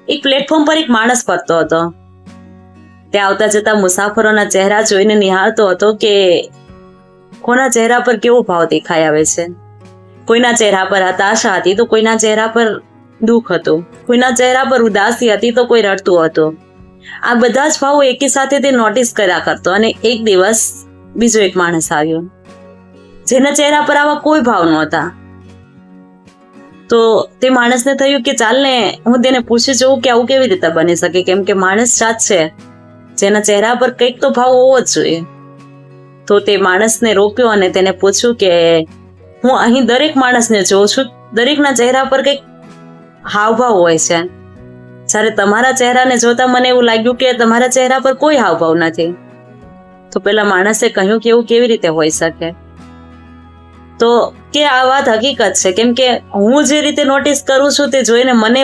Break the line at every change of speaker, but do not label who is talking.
એક પ્લેટફોર્મ પર એક માણસ ફરતો હતો. ત્યાં આવતા જતા મુસાફરોના ચહેરા જોઈને નિહાળતો હતો કે કોના ચહેરા પર કેવો ભાવ દેખાઈ આવે છે. કોઈના ચહેરા પર હતાશા હતી તો કોઈના ચહેરા પર દુઃખ હતું, કોઈના ચહેરા પર ઉદાસી હતી તો કોઈ રડતું હતું. આ બધા જ ભાવો એકી સાથે તે નોટિસ કર્યા કરતો. અને એક દિવસ બીજો એક માણસ આવ્યો જેના ચહેરા પર આવા કોઈ ભાવ નહોતા. તો તે માણસને થયું કે ચાલ ને હું તેને પૂછી જોઉં કે આવું કેવી રીતે બની શકે, કેમ કે માણસ જાત છે જેના ચહેરા પર કંઈક તો ભાવ હોવો જ જોઈએ. તો તે માણસને રોક્યો અને તેને પૂછ્યું કે હું અહીં દરેક માણસને જોઉં છું, દરેકના ચહેરા પર કંઈક હાવભાવ હોય છે, જ્યારે તમારા ચહેરાને જોતા મને એવું લાગ્યું કે તમારા ચહેરા પર કોઈ હાવભાવ નથી. તો પેલા માણસે કહ્યું કે એવું કેવી રીતે હોઈ શકે? તો કે આ વાત હકીકત છે, કેમ કે હું જે રીતે નોટિસ કરું છું તે જોઈને મને